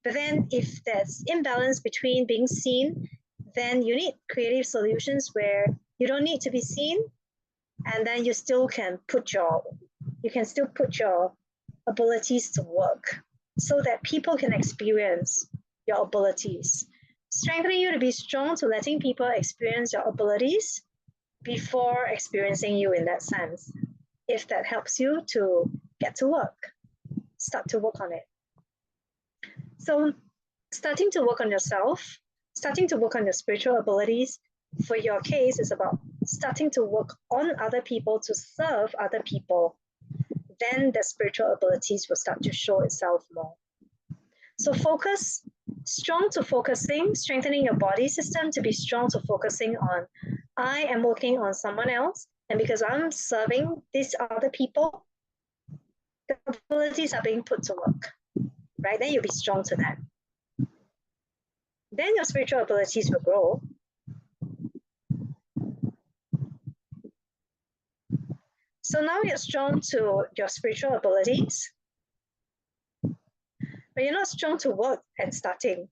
But then if there's imbalance between being seen, then you need creative solutions where you don't need to be seen, and then you still can put your abilities to work so that people can experience your abilities. Strengthening you to be strong to letting people experience your abilities before experiencing you in that sense. If that helps you to get to work, start to work on it. So starting to work on yourself, starting to work on your spiritual abilities, for your case is about starting to work on other people to serve other people. Then the spiritual abilities will start to show itself more. So focus, strong to focusing, strengthening your body system to be strong to focusing on, I am working on someone else, and because I'm serving these other people, the abilities are being put to work, right? Then you'll be strong to that. Then your spiritual abilities will grow. So now you're strong to your spiritual abilities, but you're not strong to work and starting.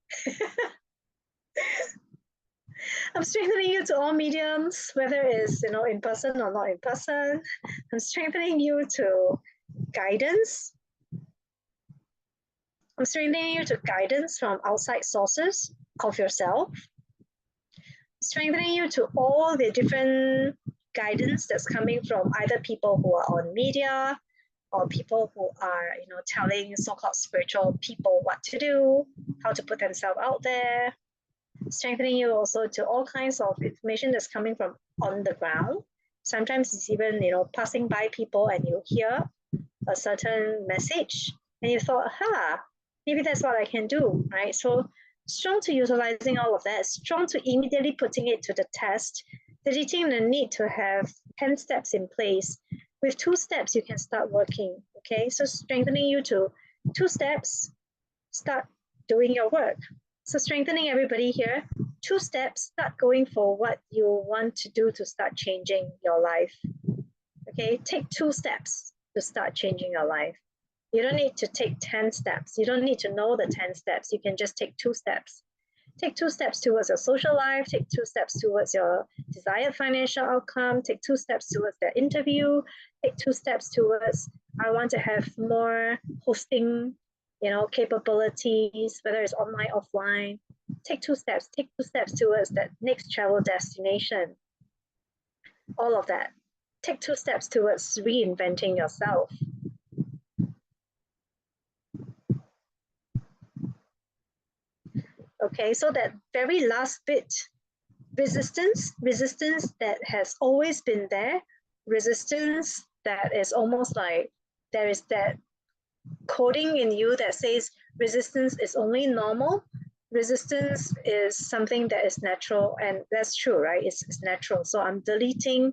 I'm strengthening you to all mediums, whether it's in person or not in person. I'm strengthening you to guidance. I'm strengthening you to guidance from outside sources of yourself. Strengthening you to all the different guidance that's coming from either people who are on media or people who are telling so-called spiritual people what to do, how to put themselves out there. Strengthening you also to all kinds of information that's coming from on the ground. Sometimes it's even passing by people and you hear a certain message and you thought, maybe that's what I can do, right? So strong to utilizing all of that, strong to immediately putting it to the test, deleting the need to have 10 steps in place. With 2 steps, you can start working, okay? So strengthening you to 2 steps, start doing your work. So strengthening everybody here, 2 steps, start going for what you want to do to start changing your life, okay? Take 2 steps to start changing your life. You don't need to take 10 steps. You don't need to know the 10 steps. You can just take 2 steps. Take 2 steps towards your social life, take 2 steps towards your desired financial outcome, take 2 steps towards the interview, take 2 steps towards, I want to have more hosting, capabilities, whether it's online, offline. Take 2 steps towards that next travel destination. All of that. Take 2 steps towards reinventing yourself. Okay, so that very last bit, resistance that has always been there, resistance that is almost like there is that coding in you that says resistance is only normal. Resistance is something that is natural, and that's true, right? It's natural. So I'm deleting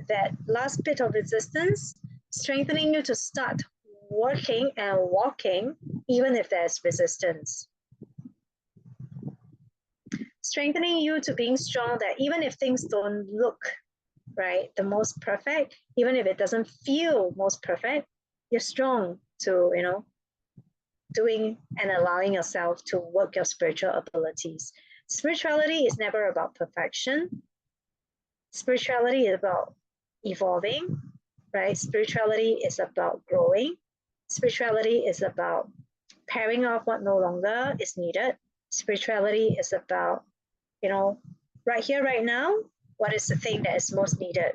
that last bit of resistance, strengthening you to start working and walking, even if there's resistance. Strengthening you to being strong, that even if things don't look right, the most perfect, even if it doesn't feel most perfect, you're strong to, doing and allowing yourself to work your spiritual abilities. Spirituality is never about perfection. Spirituality is about evolving, right? Spirituality is about growing. Spirituality is about paring off what no longer is needed. Spirituality is about, right here, right now, what is the thing that is most needed?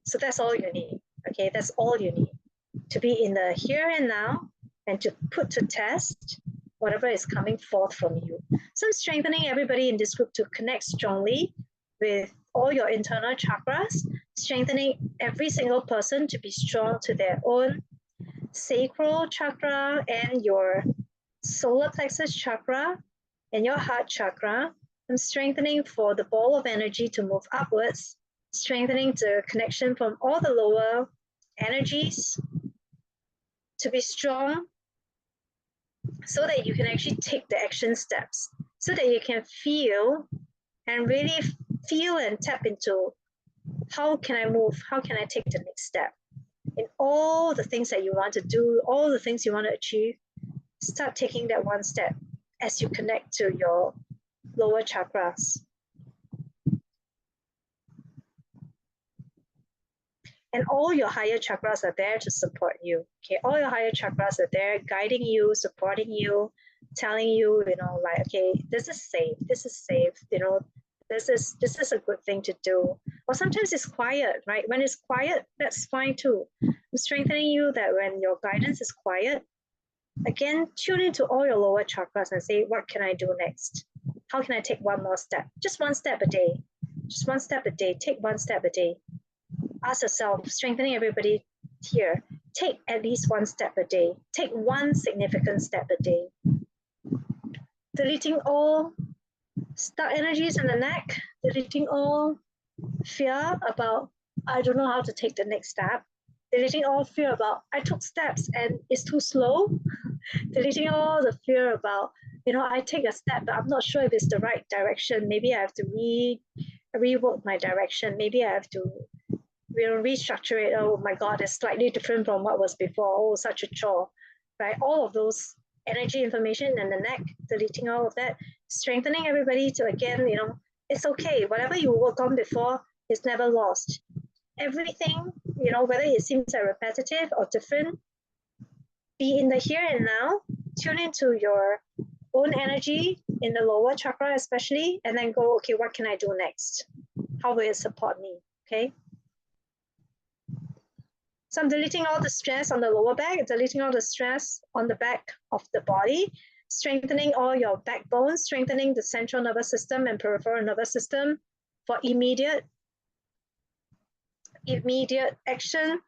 So that's all you need, okay? That's all you need, to be in the here and now and to put to test whatever is coming forth from you. So I'm strengthening everybody in this group to connect strongly with all your internal chakras, strengthening every single person to be strong to their own sacral chakra and your solar plexus chakra and your heart chakra. I'm strengthening for the ball of energy to move upwards, strengthening the connection from all the lower energies to be strong, so that you can actually take the action steps, so that you can feel and really feel and tap into, how can I move? How can I take the next step? In all the things that you want to do, all the things you want to achieve, start taking that one step as you connect to your lower chakras. And all your higher chakras are there to support you. Okay, all your higher chakras are there guiding you, supporting you, telling you, like, okay, this is safe, this is safe, this is a good thing to do. Or sometimes it's quiet, right? When it's quiet, that's fine too. I'm strengthening you that when your guidance is quiet, again, tune into all your lower chakras and say, what can I do next? How can I take one more step? Just one step a day. Just one step a day. Take one step a day. Ask yourself, strengthening everybody here, take at least one step a day. Take one significant step a day. Deleting all stuck energies in the neck, deleting all fear about, I don't know how to take the next step. Deleting all fear about, I took steps and it's too slow. Deleting all the fear about, I take a step, but I'm not sure if it's the right direction. Maybe I have to rework my direction. Maybe I have to restructure it. Oh my God, it's slightly different from what was before. Oh, such a chore, right? All of those energy information in the neck, deleting all of that, strengthening everybody to, again, it's okay. Whatever you worked on before is never lost. Everything, whether it seems like repetitive or different, be in the here and now, tune into your own energy in the lower chakra especially, and then go, okay, what can I do next? How will it support me, okay? So I'm deleting all the stress on the lower back, deleting all the stress on the back of the body, strengthening all your backbone, strengthening the central nervous system and peripheral nervous system for immediate action,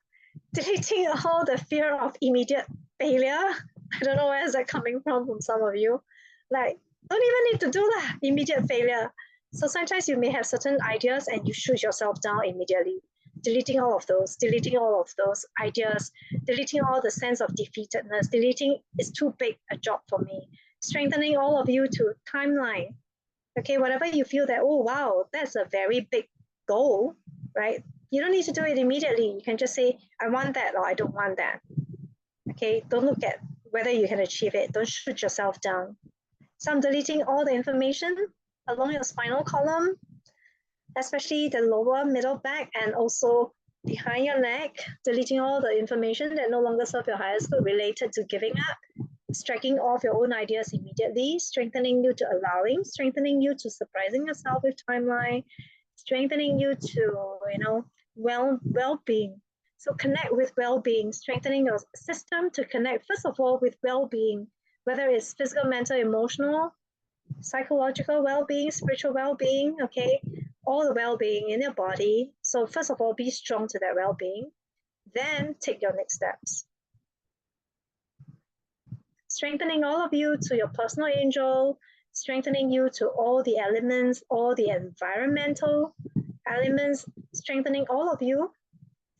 deleting all the fear of immediate failure. I don't know where is that coming from some of you. Like, don't even need to do that, immediate failure. So sometimes you may have certain ideas and you shoot yourself down immediately. Deleting all of those ideas, deleting all the sense of defeatedness, deleting is too big a job for me. Strengthening all of you to timeline. Okay, whatever you feel that, oh wow, that's a very big goal, right? You don't need to do it immediately. You can just say, I want that or I don't want that. Okay, don't look at whether you can achieve it. Don't shoot yourself down. So I'm deleting all the information along your spinal column, especially the lower middle back and also behind your neck, deleting all the information that no longer serve your highest good related to giving up, striking off your own ideas immediately, strengthening you to allowing, strengthening you to surprising yourself with timeline, strengthening you to, well-being. So connect with well-being, strengthening your system to connect, first of all, with well-being, whether it's physical, mental, emotional, psychological well-being, spiritual well-being, okay? All the well-being in your body. So first of all, be strong to that well-being. Then take your next steps. Strengthening all of you to your personal angel, strengthening you to all the elements, all the environmental elements, strengthening all of you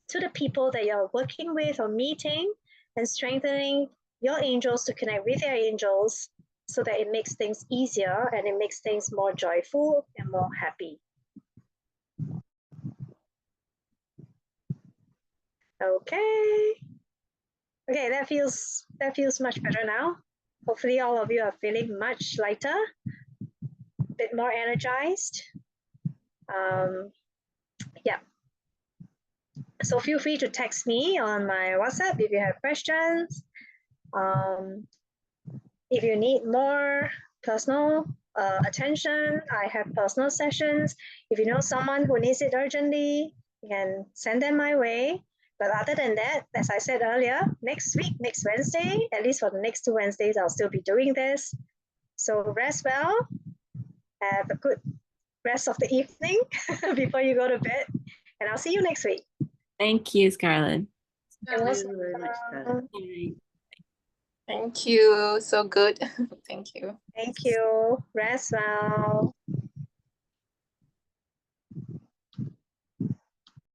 to the people that you're working with or meeting, and strengthening your angels to connect with your angels so that it makes things easier and it makes things more joyful and more happy. Okay. Okay, that feels much better now. Hopefully all of you are feeling much lighter, a bit more energized. Yeah. So feel free to text me on my WhatsApp if you have questions. If you need more personal attention, I have personal sessions. If you know someone who needs it urgently, you can send them my way. But other than that, as I said earlier, next week, next Wednesday, at least for the next 2 Wednesdays, I'll still be doing this. So rest well, have a good rest of the evening before you go to bed, and I'll see you next week. Thank you, Scarlett. You're most Thank you very much, welcome. Scarlett. Thank you. So good. Thank you. Thank you. Rest well.